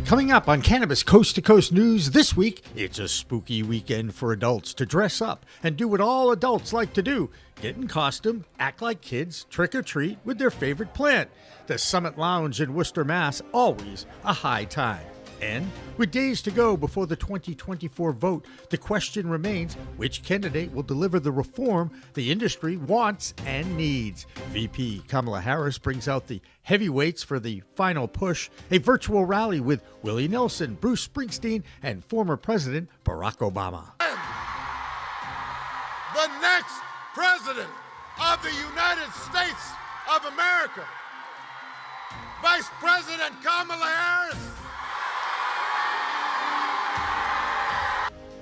Coming up on Cannabis Coast to Coast News this week, it's a spooky weekend for adults to dress up and do what all adults like to do. Get in costume, act like kids, trick or treat with their favorite plant. The Summit Lounge in Worcester, Mass, always a high time. And with days to go before the 2024 vote, the question remains, which candidate will deliver the reform the industry wants and needs? VP Kamala Harris brings out the heavyweights for the final push, a virtual rally with Willie Nelson, Bruce Springsteen, and former President Barack Obama. The next President of the United States of America, Vice President Kamala Harris.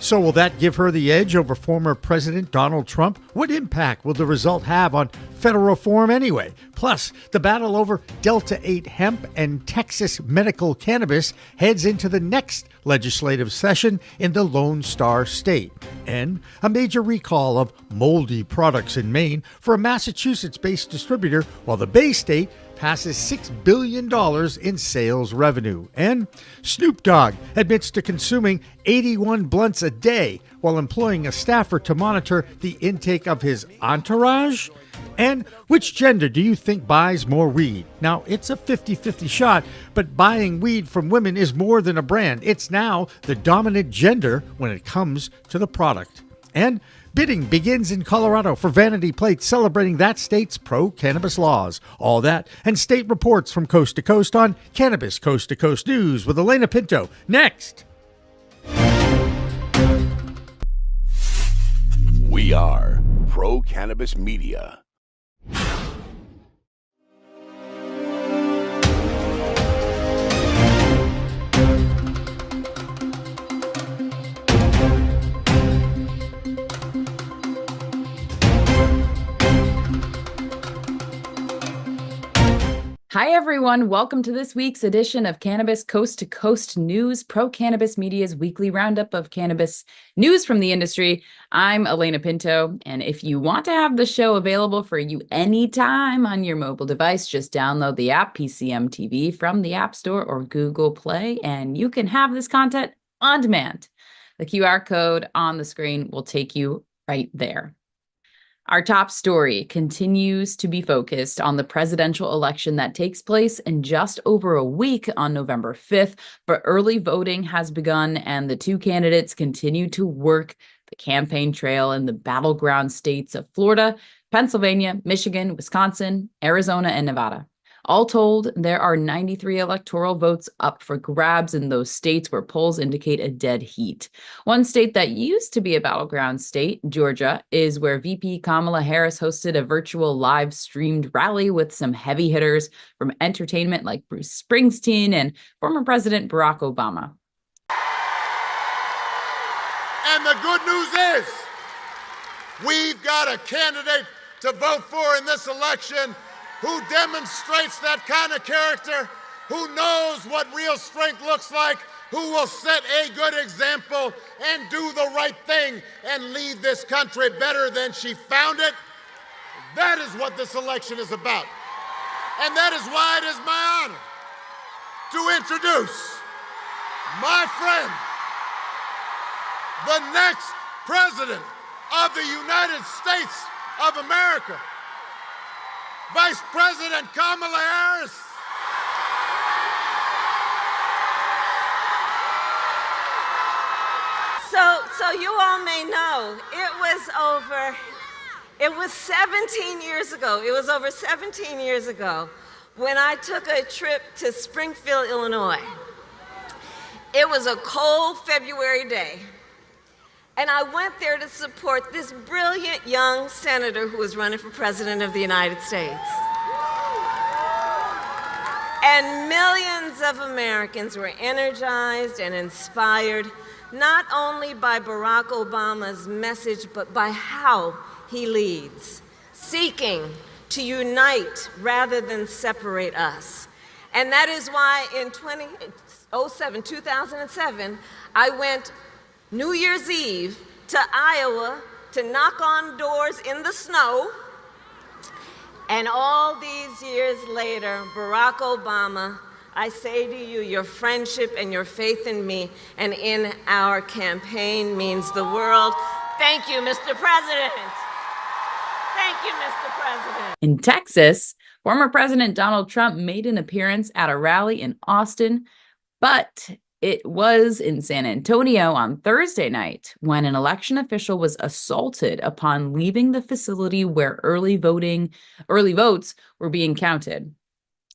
So will that give her the edge over former President Donald Trump? What impact will the result have on federal reform anyway? Plus, the battle over Delta-8 hemp and Texas medical cannabis heads into the next legislative session in the Lone Star State. And a major recall of moldy products in Maine for a Massachusetts-based distributor, while the Bay State passes $6 billion in sales revenue. And Snoop Dogg admits to consuming 81 blunts a day while employing a staffer to monitor the intake of his entourage. And which gender do you think buys more weed? Now, it's a 50-50 shot, but buying weed from women is more than a brand. It's now the dominant gender when it comes to the product. And bidding begins in Colorado for vanity plates celebrating that state's pro-cannabis laws. All that and state reports from coast to coast on Cannabis Coast to Coast News with Alaina Pinto. Next. We are Pro-Cannabis Media. Hi, everyone. Welcome to this week's edition of Cannabis Coast to Coast News, Pro-Cannabis Media's weekly roundup of cannabis news from the industry. I'm Alaina Pinto, and if you want to have the show available for you anytime on your mobile device, just download the app PCM TV from the App Store or Google Play, and you can have this content on demand. The QR code on the screen will take you right there. Our top story continues to be focused on the presidential election that takes place in just over a week on November 5th, but early voting has begun and the two candidates continue to work the campaign trail in the battleground states of Florida, Pennsylvania, Michigan, Wisconsin, Arizona, and Nevada. All told, there are 93 electoral votes up for grabs in those states where polls indicate a dead heat. One state that used to be a battleground state, Georgia, is where VP Kamala Harris hosted a virtual live-streamed rally with some heavy hitters from entertainment like Bruce Springsteen and former President Barack Obama. And the good news is, we've got a candidate to vote for in this election who demonstrates that kind of character, who knows what real strength looks like, who will set a good example and do the right thing and leave this country better than she found it. That is what this election is about. And that is why it is my honor to introduce my friend, the next President of the United States of America, Vice President Kamala Harris. So you all may know, it was 17 years ago. It was over 17 years ago when I took a trip to Springfield, Illinois. It was a cold February day. And I went there to support this brilliant young senator who was running for president of the United States. And millions of Americans were energized and inspired, not only by Barack Obama's message, but by how he leads, seeking to unite rather than separate us. And that is why in 2007, I went New Year's Eve to Iowa to knock on doors in the snow. And all these years later, Barack Obama I say to you, your friendship and your faith in me and in our campaign means the world. Thank you, Mr. President. Thank you, Mr. President. In Texas, former President Donald Trump made an appearance at a rally in Austin, but it was in San Antonio on Thursday night when an election official was assaulted upon leaving the facility where early votes were being counted.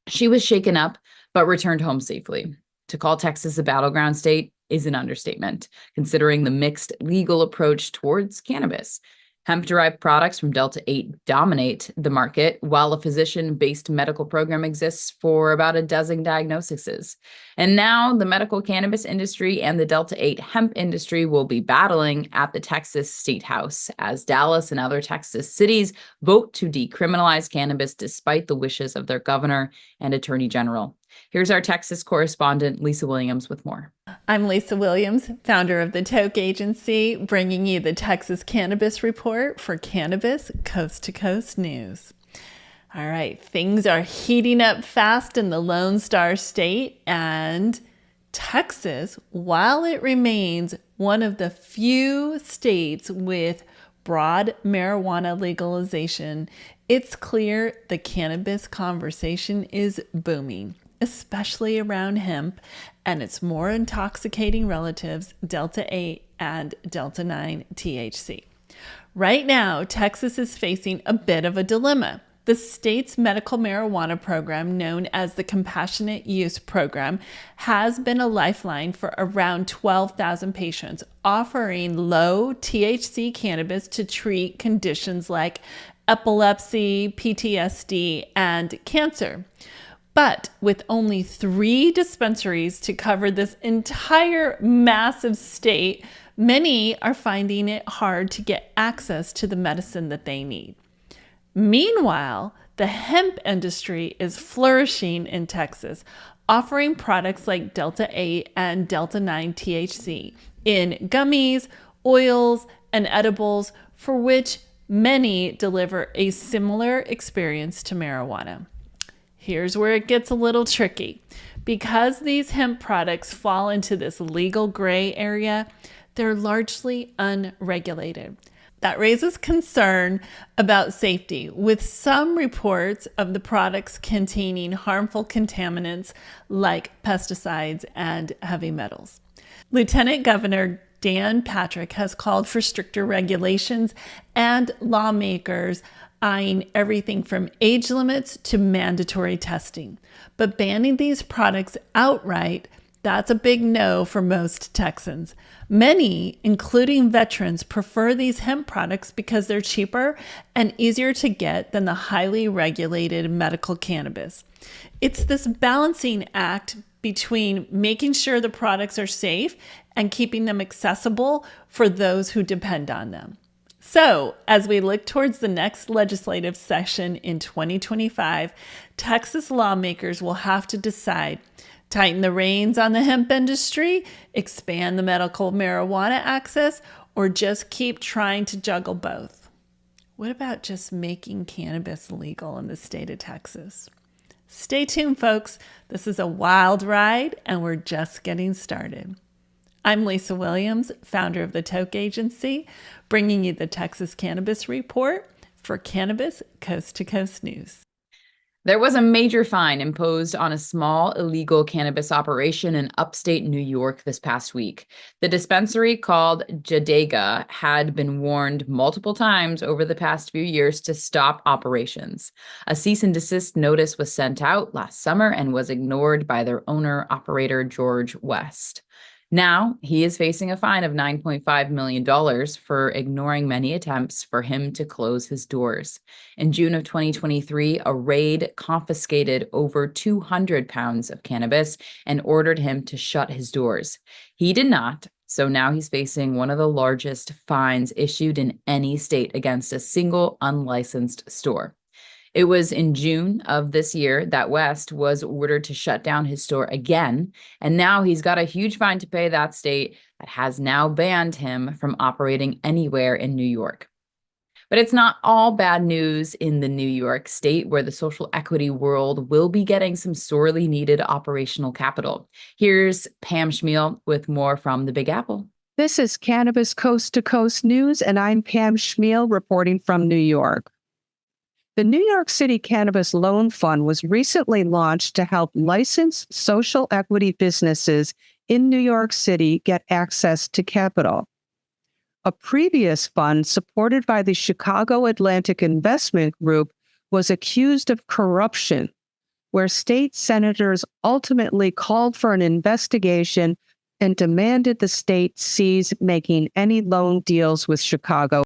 She was shaken up, but returned home safely. To call Texas a battleground state is an understatement, considering the mixed legal approach towards cannabis. Hemp-derived products from Delta 8 dominate the market, while a physician-based medical program exists for about a dozen diagnoses. And now the medical cannabis industry and the Delta 8 hemp industry will be battling at the Texas State House as Dallas and other Texas cities vote to decriminalize cannabis despite the wishes of their governor and attorney general. Here's our Texas correspondent, Lisa Williams, with more. I'm Lisa Williams, founder of the Toke Agency, bringing you the Texas Cannabis Report for Cannabis Coast to Coast News. All right, things are heating up fast in the Lone Star State, and Texas, while it remains one of the few states with broad marijuana legalization, it's clear the cannabis conversation is booming, especially around hemp and its more intoxicating relatives, Delta 8 and Delta 9 THC. Right now, Texas is facing a bit of a dilemma. The state's medical marijuana program, known as the Compassionate Use Program, has been a lifeline for around 12,000 patients, offering low THC cannabis to treat conditions like epilepsy, PTSD, and cancer. But with only 3 dispensaries to cover this entire massive state, many are finding it hard to get access to the medicine that they need. Meanwhile, the hemp industry is flourishing in Texas, offering products like Delta 8 and Delta 9 THC in gummies, oils, and edibles, for which many deliver a similar experience to marijuana. Here's where it gets a little tricky. Because these hemp products fall into this legal gray area, they're largely unregulated. That raises concern about safety, with some reports of the products containing harmful contaminants like pesticides and heavy metals. Lieutenant Governor Dan Patrick has called for stricter regulations, and lawmakers eyeing everything from age limits to mandatory testing. But banning these products outright, that's a big no for most Texans. Many, including veterans, prefer these hemp products because they're cheaper and easier to get than the highly regulated medical cannabis. It's this balancing act between making sure the products are safe and keeping them accessible for those who depend on them. So, as we look towards the next legislative session in 2025, Texas lawmakers will have to decide: tighten the reins on the hemp industry, expand the medical marijuana access, or just keep trying to juggle both. What about just making cannabis legal in the state of Texas? Stay tuned, folks. This is a wild ride, and we're just getting started. I'm Lisa Williams, founder of the Toke Agency, bringing you the Texas Cannabis Report for Cannabis Coast to Coast News. There was a major fine imposed on a small illegal cannabis operation in upstate New York this past week. The dispensary, called Jaillet, had been warned multiple times over the past few years to stop operations. A cease and desist notice was sent out last summer and was ignored by their owner-operator, George West. Now, he is facing a fine of $9.5 million for ignoring many attempts for him to close his doors. In June of 2023, a raid confiscated over 200 pounds of cannabis and ordered him to shut his doors. He did not, so now he's facing one of the largest fines issued in any state against a single unlicensed store. It was in June of this year that West was ordered to shut down his store again, and now he's got a huge fine to pay that state that has now banned him from operating anywhere in New York. But it's not all bad news in the New York state, where the social equity world will be getting some sorely needed operational capital. Here's Pam Chmiel with more from the Big Apple. This is Cannabis Coast to Coast News, and I'm Pam Chmiel reporting from New York. The New York City Cannabis Loan Fund was recently launched to help licensed social equity businesses in New York City get access to capital. A previous fund, supported by the Chicago Atlantic Investment Group, was accused of corruption, where state senators ultimately called for an investigation and demanded the state cease making any loan deals with Chicago.